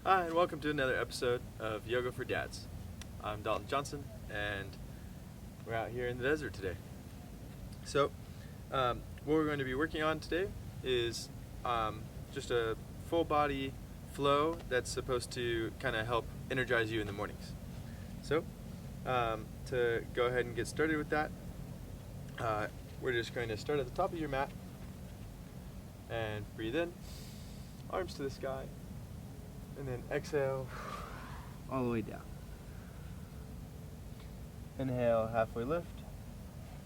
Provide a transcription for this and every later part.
Hi, and welcome to another episode of Yoga for Dads. I'm Dalton Johnson, and we're out here in the desert today. So, what we're going to be working on today is just a full body flow that's supposed to kind of help energize you in the mornings. So, to go ahead and get started with that, we're just going to start at the top of your mat and breathe in, arms to the sky. And then exhale all the way down. Inhale, halfway lift.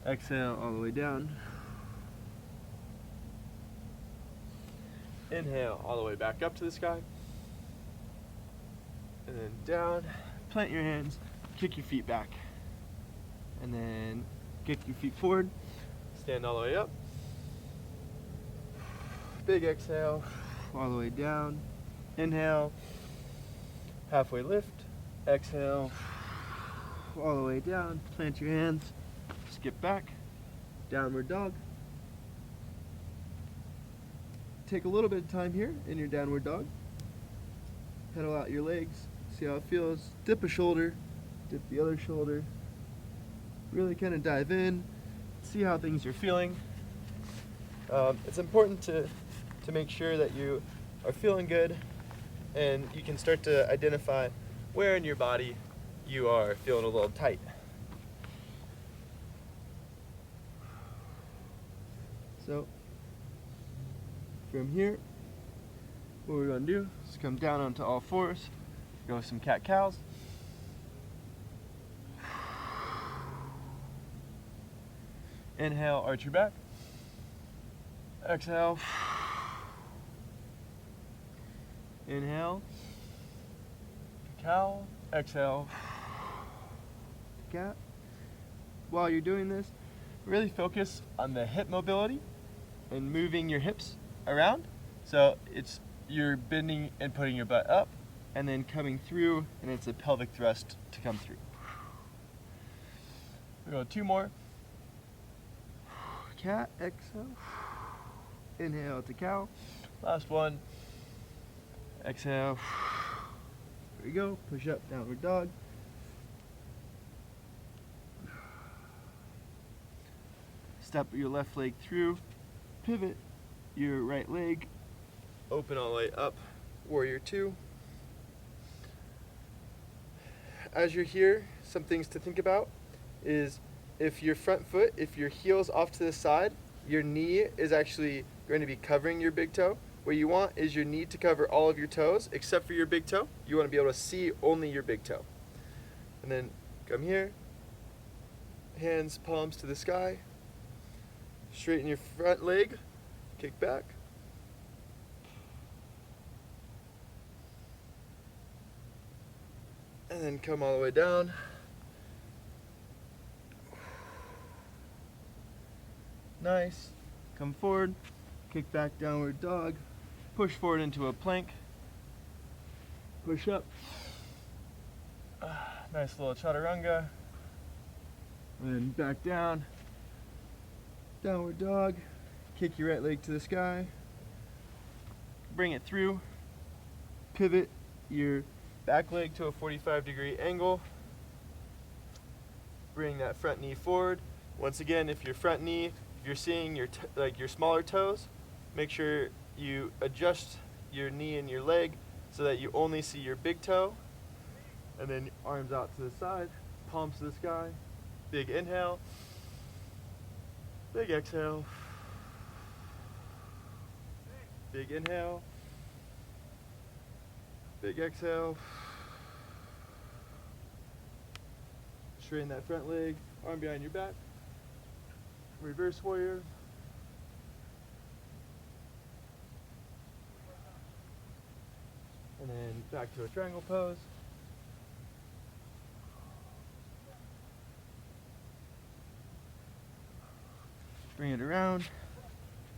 Exhale all the way down. Inhale all the way back up to the sky. And then down. Plant your hands, kick your feet back. And then kick your feet forward. Stand all the way up. Big exhale all the way down. Inhale, halfway lift, exhale, all the way down, plant your hands, skip back, downward dog. Take a little bit of time here in your downward dog. Pedal out your legs, see how it feels. Dip a shoulder, dip the other shoulder. Really kind of dive in, see how things are feeling. It's important to make sure that you are feeling good, and you can start to identify where in your body you are feeling a little tight. So from here, what we're going to do is come down onto all fours, go some cat-cows. Inhale, arch your back. Exhale. Inhale, cow, exhale, cat. While you're doing this, really focus on the hip mobility and moving your hips around. So you're bending and putting your butt up and then coming through, and it's a pelvic thrust to come through. We'll go two more. Cat, exhale. Inhale to cow. Last one. Exhale. There we go. Push up, downward dog. Step your left leg through. Pivot your right leg. Open all the way up. Warrior two. As you're here, some things to think about is if your front foot, if your heel's off to the side, your knee is actually going to be covering your big toe. What you want is your knee to cover all of your toes except for your big toe. You want to be able to see only your big toe. And then come here. Hands, palms to the sky. Straighten your front leg. Kick back. And then come all the way down. Nice. Come forward. Kick back, downward dog. Push forward into a plank. Push up. Nice little chaturanga. And then back down. Downward dog. Kick your right leg to the sky. Bring it through. Pivot your back leg to a 45-degree angle. Bring that front knee forward. Once again, if your front knee, if you're seeing your smaller toes, make sure you adjust your knee and your leg so that you only see your big toe. And then arms out to the side, palms to the sky. Big inhale. Big exhale. Big inhale. Big exhale. Straighten that front leg, arm behind your back. Reverse warrior. And then back to a triangle pose. Bring it around.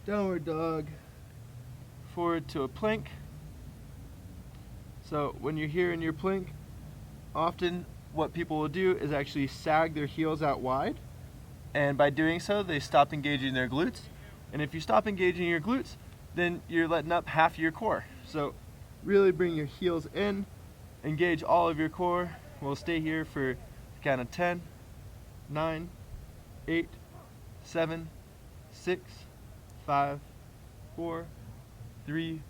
Downward dog. Forward to a plank. So when you're here in your plank, often what people will do is actually sag their heels out wide. And by doing so, they stop engaging their glutes. And if you stop engaging your glutes, then you're letting up half of your core. So really bring your heels in, engage all of your core. We'll stay here for the count of 10, 9, 8, 7, 6, 5, 4, 3,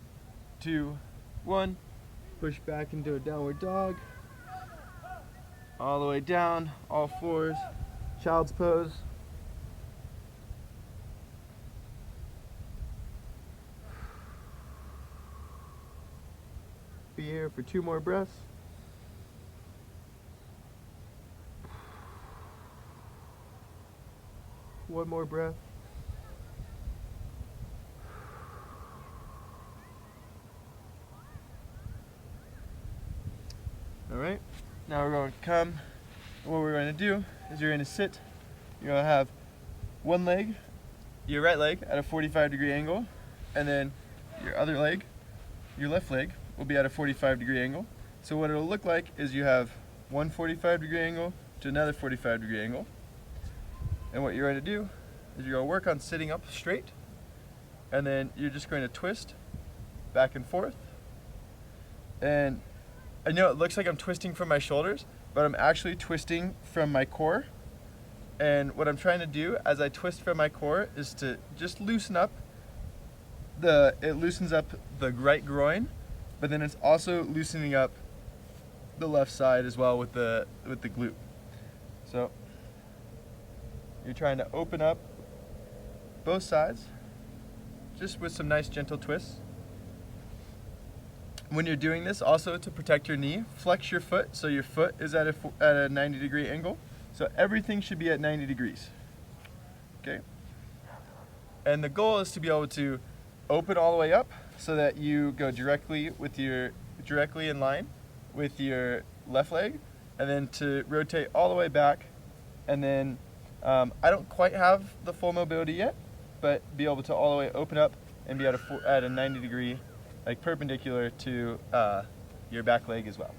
2, 1. Push back into a downward dog. All the way down, all fours, child's pose. Be here for 2 more breaths. One more breath. All right, now we're going to come. What we're going to do is you're going to sit. You're going to have one leg, your right leg, at a 45-degree angle, and then your other leg, your left leg, will be at a 45-degree angle. So what it'll look like is you have one 45-degree angle to another 45-degree angle. And what you're going to do is you're going to work on sitting up straight, and then you're just going to twist back and forth. And I know it looks like I'm twisting from my shoulders, but I'm actually twisting from my core. And what I'm trying to do as I twist from my core is to just loosen up it loosens up the right groin, but then it's also loosening up the left side as well with the glute. So you're trying to open up both sides just with some nice gentle twists. When you're doing this, also to protect your knee, flex your foot so your foot is at a 90-degree angle. So everything should be at 90 degrees. Okay? And the goal is to be able to open all the way up so that you go directly in line with your left leg, and then to rotate all the way back. And then I don't quite have the full mobility yet, but be able to all the way open up and be at a 90-degree, like perpendicular to your back leg as well.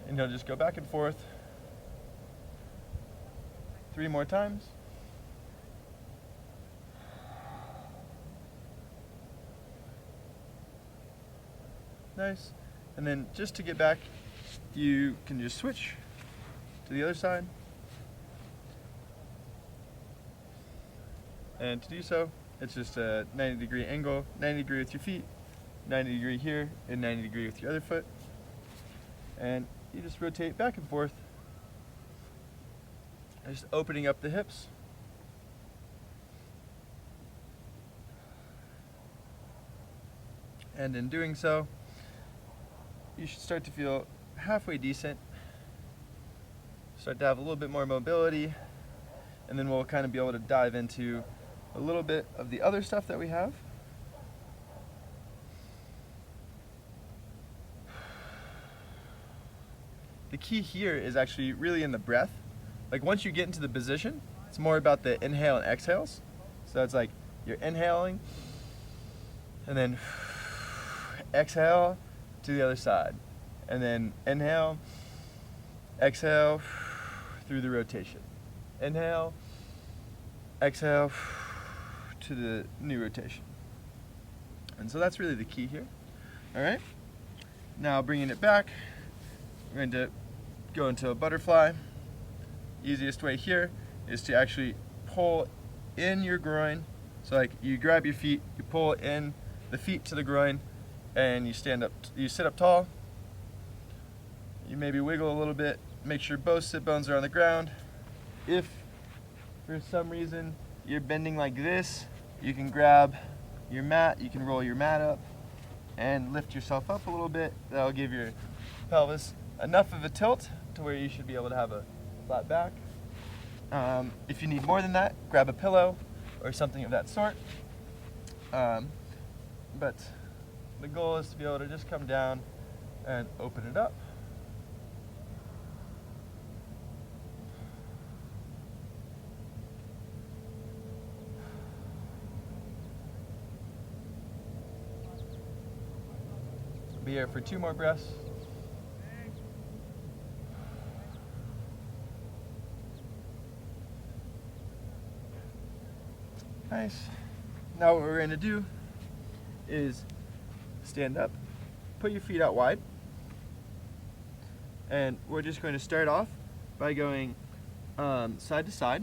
And you'll just go back and forth 3 more times. Nice. And then just to get back, you can just switch to the other side. And to do so, it's just a 90-degree angle, 90-degree with your feet, 90-degree here, and 90-degree with your other foot. And you just rotate back and forth, just opening up the hips. And in doing so, you should start to feel halfway decent, start to have a little bit more mobility, and then we'll kind of be able to dive into a little bit of the other stuff that we have. The key here is actually really in the breath. Like once you get into the position, it's more about the inhale and exhales. So it's like you're inhaling and then exhale to the other side. And then inhale, exhale through the rotation. Inhale, exhale to the new rotation. And so that's really the key here. All right. Now bringing it back, we're going to go into a butterfly. Easiest way here is to actually pull in your groin. So like you grab your feet, you pull in the feet to the groin, and you stand up, you sit up tall. You maybe wiggle a little bit, make sure both sit bones are on the ground. If for some reason you're bending like this, you can grab your mat, you can roll your mat up and lift yourself up a little bit. That'll give your pelvis enough of a tilt to where you should be able to have a flat back. If you need more than that, grab a pillow or something of that sort. But the goal is to be able to just come down and open it up. Be here for 2 more breaths. Nice. Now what we're going to do is stand up, put your feet out wide, and we're just going to start off by going side to side,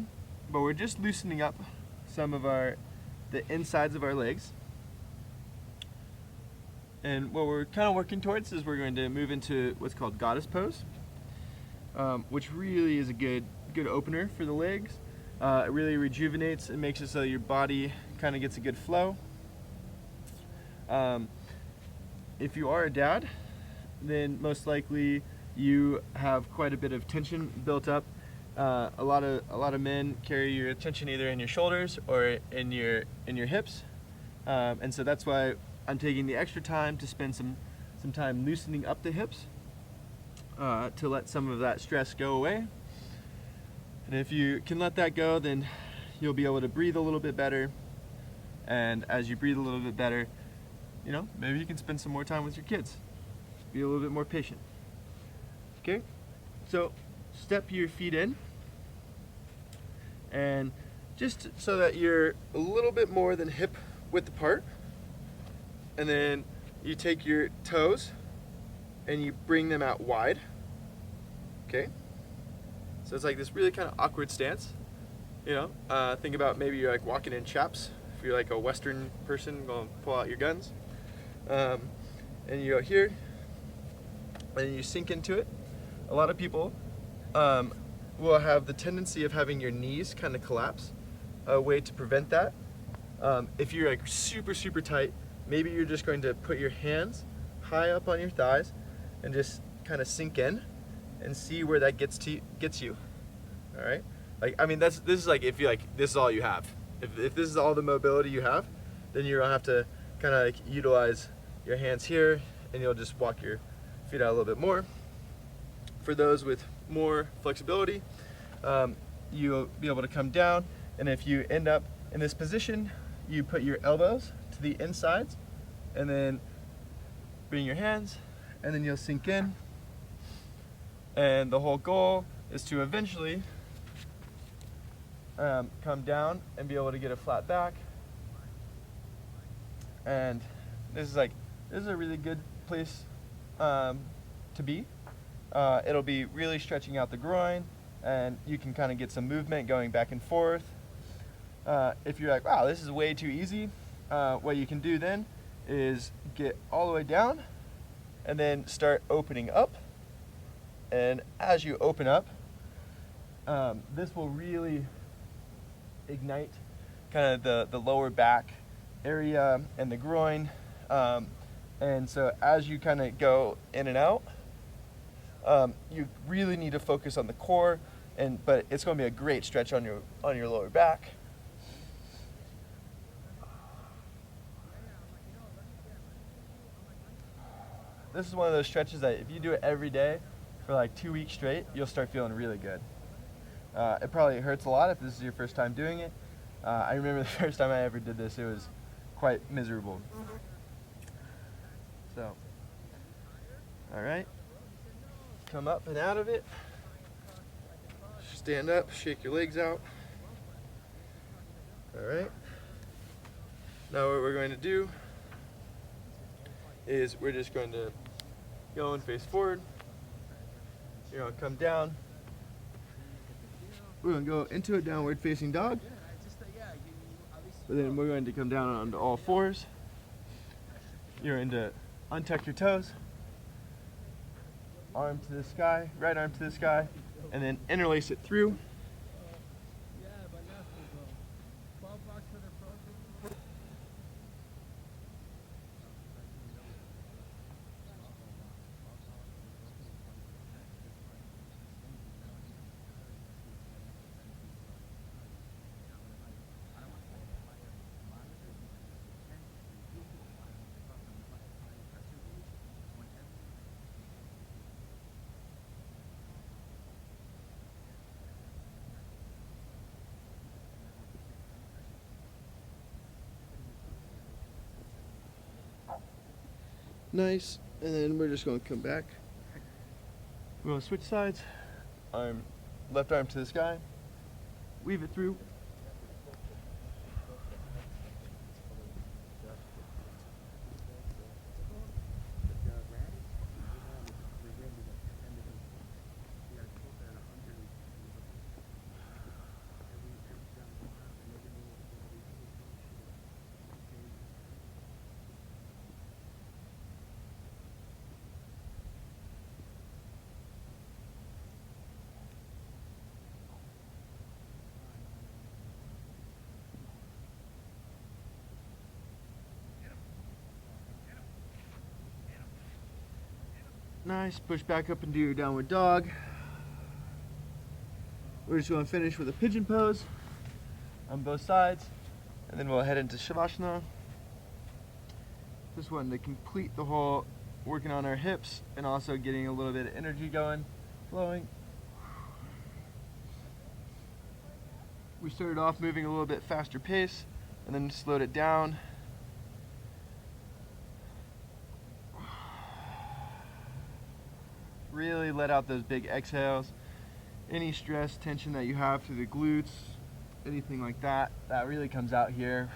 but we're just loosening up some of the insides of our legs. And what we're kind of working towards is we're going to move into what's called goddess pose, which really is a good opener for the legs. It really rejuvenates and makes it so your body kind of gets a good flow. If you are a dad, then most likely you have quite a bit of tension built up. A lot of men carry your tension either in your shoulders or in your hips, and so that's why I'm taking the extra time to spend some time loosening up the hips to let some of that stress go away. And if you can let that go, then you'll be able to breathe a little bit better. And as you breathe a little bit better, maybe you can spend some more time with your kids. Be a little bit more patient. Okay? So step your feet in. And just so that you're a little bit more than hip width apart. And then you take your toes and you bring them out wide. Okay? So it's like this really kind of awkward stance. Think about maybe you're like walking in chaps. If you're like a Western person, go and pull out your guns. And you go here, and you sink into it. A lot of people will have the tendency of having your knees kind of collapse. A way to prevent that, if you're like super, super tight, maybe you're just going to put your hands high up on your thighs and just kind of sink in and see where that gets you. All right? This is like if you like this is all you have. If this is all the mobility you have, then you're gonna have to kind of like utilize your hands here, and you'll just walk your feet out a little bit more. For those with more flexibility, you'll be able to come down, and if you end up in this position, you put your elbows to the insides, and then bring your hands, and then you'll sink in. And the whole goal is to eventually come down and be able to get a flat back. And this is a really good place to be. It'll be really stretching out the groin, and you can kind of get some movement going back and forth. If you're like, wow, this is way too easy, what you can do then is get all the way down and then start opening up. And as you open up, this will really ignite kind of the lower back area and the groin. And so as you kind of go in and out, you really need to focus on the core, but it's going to be a great stretch on your lower back. This is one of those stretches that if you do it every day for like 2 weeks straight, you'll start feeling really good. It probably hurts a lot if this is your first time doing it. I remember the first time I ever did this, it was quite miserable. So, all right, come up and out of it. Stand up, shake your legs out. All right. Now what we're going to do is we're just going to go and face forward. You're going to come down. We're going to go into a downward facing dog. But then we're going to come down onto all fours. You're going to untuck your toes. Arm to the sky, right arm to the sky, and then interlace it through. Nice, and then we're just going to come back. We're going to switch sides. Left arm to the sky. Weave it through. Nice. Push back up into your downward dog. We're just going to finish with a pigeon pose on both sides, and then we'll head into Shavashna. Just wanting to complete the whole working on our hips and also getting a little bit of energy going, flowing. We started off moving a little bit faster pace and then slowed it down. Really let out those big exhales. Any stress, tension that you have through the glutes, anything like that, that really comes out here.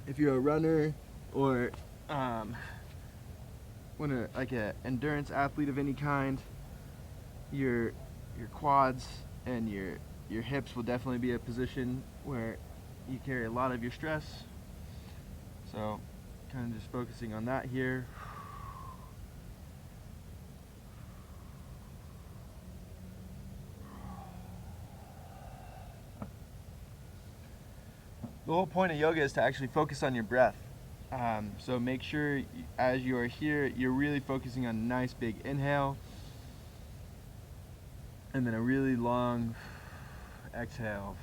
If you're a runner or like an endurance athlete of any kind, your quads and your hips will definitely be a position where you carry a lot of your stress. So kind of just focusing on that here. The whole point of yoga is to actually focus on your breath. So make sure as you are here, you're really focusing on a nice big inhale and then a really long exhale.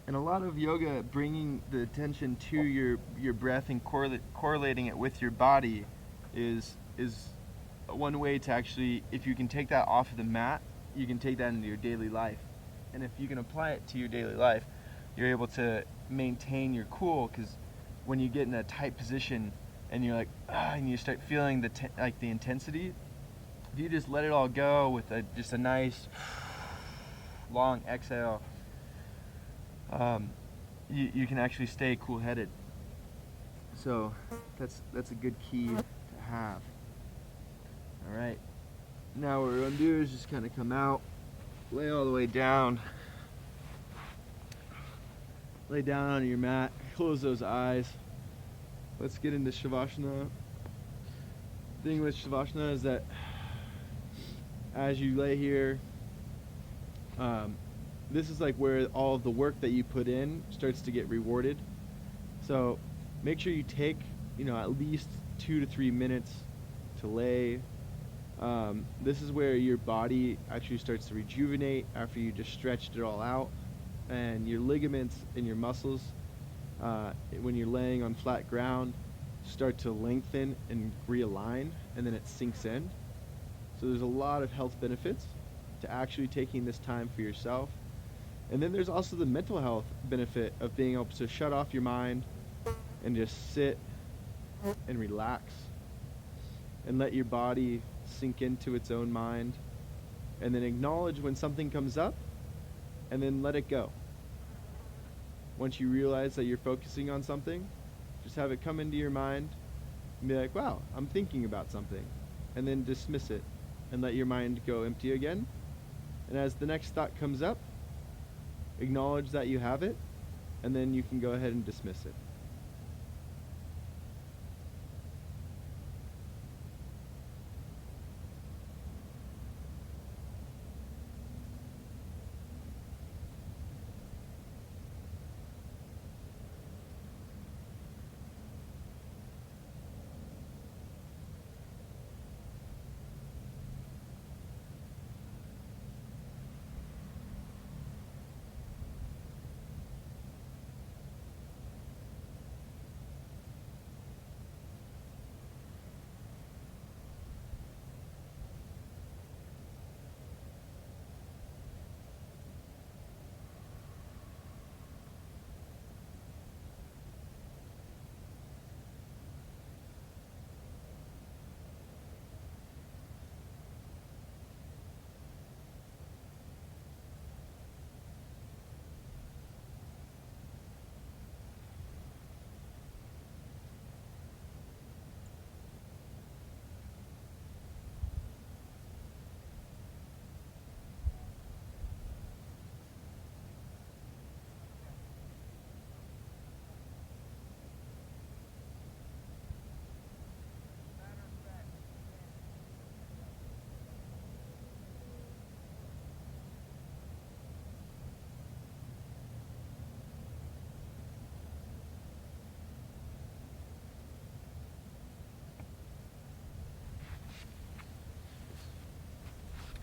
And a lot of yoga, bringing the attention to your breath and correlating it with your body is one way to actually, if you can take that off of the mat, you can take that into your daily life. And if you can apply it to your daily life, you're able to maintain your cool, because when you get in a tight position and you're like, and you start feeling the intensity, if you just let it all go with just a nice long exhale, you can actually stay cool-headed. So that's a good key to have. All right. Now what we're gonna do is just kind of come out, lay all the way down. Lay down on your mat, close those eyes. Let's get into Shavashna. The thing with Shavashna is that as you lay here, this is like where all of the work that you put in starts to get rewarded. So make sure you take, at least 2 to 3 minutes to lay. This is where your body actually starts to rejuvenate after you just stretched it all out, and your ligaments and your muscles, when you're laying on flat ground, start to lengthen and realign, and then it sinks in. So there's a lot of health benefits to actually taking this time for yourself. And then there's also the mental health benefit of being able to shut off your mind and just sit and relax and let your body sink into its own mind, and then acknowledge when something comes up and then let it go. Once you realize that you're focusing on something, just have it come into your mind and be like, wow, I'm thinking about something, and then dismiss it and let your mind go empty again. And as the next thought comes up, acknowledge that you have it, and then you can go ahead and dismiss it.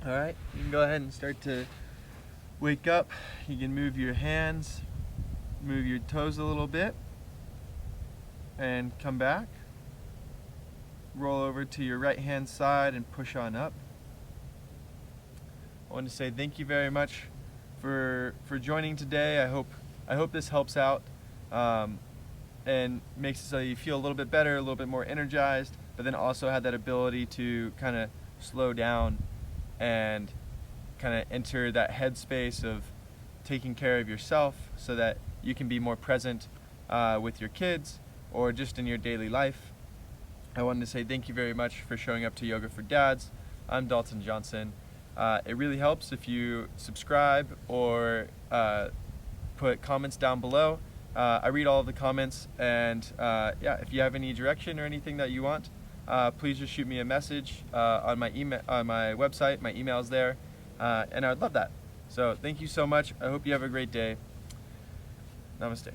All right, you can go ahead and start to wake up. You can move your hands, move your toes a little bit, and come back. Roll over to your right hand side and push on up. I want to say thank you very much for joining today. I hope this helps out and makes it so you feel a little bit better, a little bit more energized, but then also have that ability to kind of slow down and kind of enter that headspace of taking care of yourself so that you can be more present with your kids or just in your daily life. I wanted to say thank you very much for showing up to Yoga for Dads. I'm Dalton Johnson. It really helps if you subscribe or put comments down below. I read all of the comments, and if you have any direction or anything that you want, please just shoot me a message on my email, on my website. My email is there, and I would love that. So thank you so much. I hope you have a great day. Namaste.